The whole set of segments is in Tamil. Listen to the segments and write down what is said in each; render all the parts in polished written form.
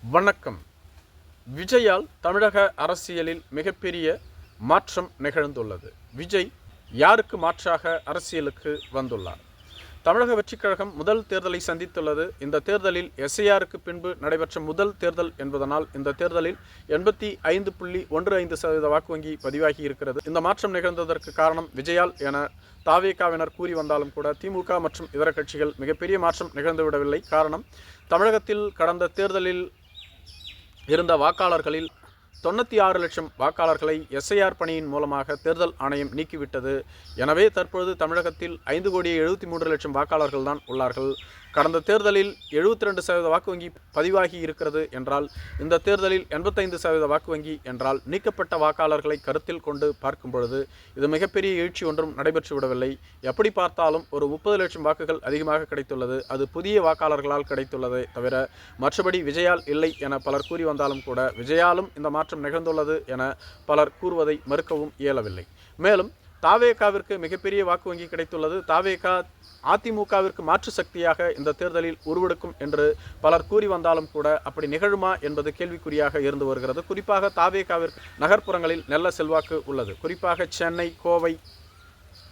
வணக்கம். விஜயால் தமிழக அரசியலில் மிகப்பெரிய மாற்றம் நிகழ்ந்துள்ளது. விஜய் யாருக்கு மாற்றாக அரசியலுக்கு வந்துள்ளார்? தமிழக வெற்றிக் கழகம் முதல் தேர்தலை சந்தித்துள்ளது. இந்த தேர்தலில் எஸ்ஐஆருக்கு பின்பு நடைபெற்ற முதல் தேர்தல் என்பதனால் இந்த தேர்தலில் 85.15% வாக்கு வங்கி பதிவாகி இருக்கிறது. இந்த மாற்றம் நிகழ்ந்ததற்கு காரணம் விஜயால் என தாவேகாவினர் கூறி வந்தாலும் கூட திமுக மற்றும் இதர கட்சிகள் மிகப்பெரிய மாற்றம் நிகழ்ந்துவிடவில்லை. காரணம், தமிழகத்தில் கடந்த தேர்தலில் இருந்த வாக்காளர்களில் 96 லட்சம் வாக்காளர்களை எஸ்ஐஆர் பணியின் மூலமாக தேர்தல் ஆணையம் நீக்கிவிட்டது. எனவே தற்பொழுது தமிழகத்தில் 5,73,00,000 வாக்காளர்கள் தான் உள்ளார்கள். கடந்த தேர்தலில் 72% வாக்கு வங்கி பதிவாகி இருக்கிறது என்றால், இந்த தேர்தலில் 85% வாக்கு வங்கி என்றால், நீக்கப்பட்ட வாக்காளர்களை கருத்தில் கொண்டு பார்க்கும் பொழுது இது மிகப்பெரிய எழுச்சி ஒன்றும் நடைபெற்று விடவில்லை. எப்படி பார்த்தாலும் ஒரு 30 லட்சம் வாக்குகள் அதிகமாக கிடைத்துள்ளது. அது புதிய வாக்காளர்களால் கிடைத்துள்ளதை தவிர மற்றபடி விஜயால் இல்லை என பலர் கூறி வந்தாலும் கூட விஜயாலும் இந்த மாற்றம் நிகழ்ந்துள்ளது என பலர் கூறுவதை மறுக்கவும் இயலவில்லை. மேலும் தாவேகாவிற்கு மிகப்பெரிய வாக்கு வங்கி கிடைத்துள்ளது. தாவேகா அதிமுகவிற்கு மாற்று சக்தியாக இந்த தேர்தலில் உருவெடுக்கும் என்று பலர் கூறி வந்தாலும் கூட அப்படி நிகழுமா என்பது கேள்விக்குறியாக இருந்து வருகிறது. குறிப்பாக தாவேகாவிற்கு நகர்ப்புறங்களில் நல்ல செல்வாக்கு உள்ளது. குறிப்பாக சென்னை, கோவை,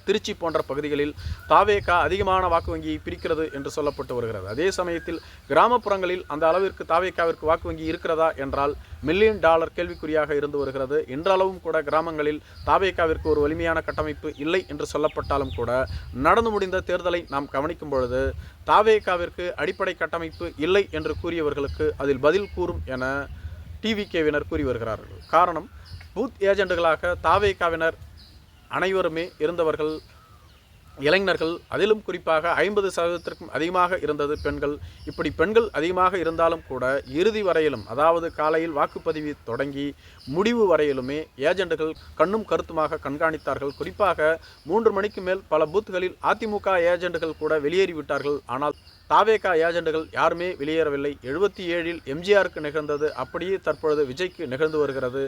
திருச்சி போன்ற பகுதிகளில் தாவேகா அதிகமான வாக்கு வங்கியை பிரிக்கிறது என்று சொல்லப்பட்டு வருகிறது. அதே சமயத்தில் கிராமப்புறங்களில் அந்த அளவிற்கு தாவேகாவிற்கு வாக்கு வங்கி இருக்கிறதா என்றால் $1,000,000 கேள்விக்குறியாக இருந்து வருகிறது. இன்றளவும் கூட கிராமங்களில் தாவேகாவிற்கு ஒரு வலிமையான கட்டமைப்பு இல்லை என்று சொல்லப்பட்டாலும் கூட நடந்து முடிந்த தேர்தலை நாம் கவனிக்கும் பொழுது தாவேகாவிற்கு அடிப்படை கட்டமைப்பு இல்லை என்று கூறியவர்களுக்கு அதில் பதில் கூறும் என டிவிகேவினர் கூறி வருகிறார்கள். காரணம், பூத் ஏஜெண்டுகளாக தாவேகாவினர் அனைவருமே இருந்தவர்கள் இளைஞர்கள். அதிலும் குறிப்பாக 50%க்கும் அதிகமாக இருந்தது பெண்கள். இப்படி பெண்கள் அதிகமாக இருந்தாலும் கூட இறுதி வரையிலும், அதாவது காலையில் வாக்குப்பதிவு தொடங்கி முடிவு வரையிலுமே ஏஜெண்டுகள் கண்ணும் கருத்துமாக கண்காணித்தார்கள். குறிப்பாக 3 மணிக்கு மேல் பல பூத்துகளில் அதிமுக ஏஜெண்டுகள் கூட வெளியேறிவிட்டார்கள். ஆனால் தாவேகா ஏஜெண்டுகள் யாருமே வெளியேறவில்லை. 77இல் எம்ஜிஆருக்கு நிகழ்ந்தது அப்படியே தற்பொழுது விஜய்க்கு நிகழ்ந்து வருகிறது.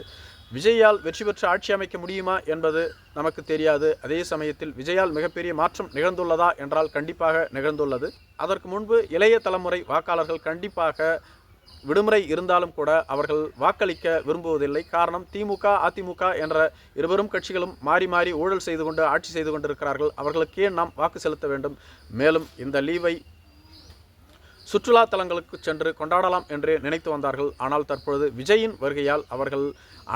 விஜயால் வெற்றி பெற்று ஆட்சி அமைக்க முடியுமா என்பது நமக்கு தெரியாது. அதே சமயத்தில் விஜயால் மிகப்பெரிய மாற்றம் நிகழ்ந்துள்ளதா என்றால் கண்டிப்பாக நிகழ்ந்துள்ளது. அதற்கு முன்பு இளைய தலைமுறை வாக்காளர்கள் கண்டிப்பாக விடுமுறை இருந்தாலும் கூட அவர்கள் வாக்களிக்க விரும்புவதில்லை. காரணம், திமுக, அதிமுக என்ற இருவரும் கட்சிகளும் மாறி மாறி ஊழல் செய்து கொண்டு ஆட்சி செய்து கொண்டிருக்கிறார்கள். அவர்களுக்கே நாம் வாக்கு செலுத்த வேண்டும். மேலும் இந்த லீவை சுற்றுலா தலங்களுக்கு சென்று கொண்டாடலாம் என்று நினைத்து வந்தார்கள். ஆனால் தற்பொழுது விஜயின் வருகையால் அவர்கள்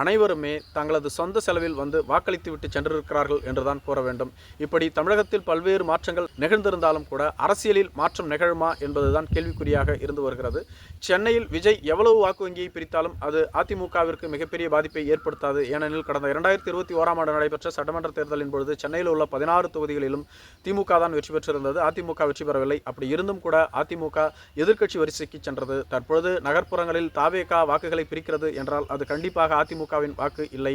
அனைவருமே தங்களது சொந்த செலவில் வந்து வாக்களித்துவிட்டு சென்றிருக்கிறார்கள் என்றுதான் கூற வேண்டும். இப்படி தமிழகத்தில் பல்வேறு மாற்றங்கள் நிகழ்ந்திருந்தாலும் கூட அரசியலில் மாற்றம் நிகழுமா என்பதுதான் கேள்விக்குறியாக இருந்து வருகிறது. சென்னையில் விஜய் எவ்வளவு வாக்கு வங்கியை பிரித்தாலும் அது அதிமுகவிற்கு மிகப்பெரிய பாதிப்பை ஏற்படுத்தாது. ஏனெனில் கடந்த 2021ஆம் ஆண்டு நடைபெற்ற சட்டமன்ற தேர்தலின் பொழுது சென்னையில் உள்ள 16 தொகுதிகளிலும் திமுக தான் வெற்றி பெற்றிருந்தது. அதிமுக வெற்றி பெறவில்லை. அப்படி இருந்தும் கூட அதிமுக எதிர்க்கட்சி வரிசைக்கு சென்றது. தற்பொழுது நகர்ப்புறங்களில் தாவேகா வாக்குகளை பிரிக்கிறது என்றால் அது கண்டிப்பாக அதிமுகவின் வாக்கு இல்லை.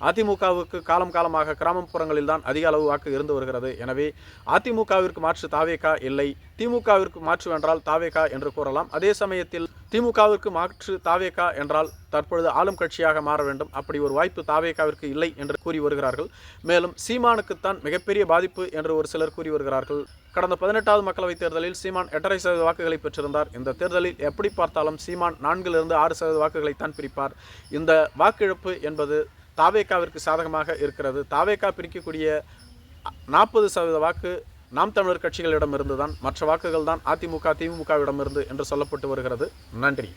அதிமுகவுக்கு காலமாக கிராமப்புறங்களில் தான் அதிக அளவு வாக்கு இருந்து வருகிறது. எனவே அதிமுகவிற்கு மாற்று தாவேகா இல்லை. திமுகவிற்கு மாற்று என்றால் தாவேகா என்று கூறலாம். அதே சமயத்தில் திமுகவிற்கு மாற்று தாவேகா என்றால் தற்பொழுது ஆளும் கட்சியாக மாற வேண்டும். அப்படி ஒரு வாய்ப்பு தாவேகாவிற்கு இல்லை என்று கூறி வருகிறார்கள். மேலும் சீமானுக்குத்தான் மிகப்பெரிய பாதிப்பு என்று ஒரு சிலர் கூறி வருகிறார்கள். கடந்த 18வது மக்களவைத் தேர்தலில் சீமான் 8.5% வாக்குகளை பெற்றிருந்தார். இந்த தேர்தலில் எப்படி பார்த்தாலும் சீமான் 4லிருந்து 6% வாக்குகளைத்தான் பிரிப்பார். இந்த வாக்கிழப்பு என்பது தாவேகாவிற்கு சாதகமாக இருக்கிறது. தாவேகா பிரிக்கக்கூடிய 40% வாக்கு நாம் தமிழர் கட்சிகளிடமிருந்து தான், மற்ற வாக்குகள் தான் அதிமுக, திமுகவிடமிருந்து என்று சொல்லப்பட்டு வருகிறது. நன்றி.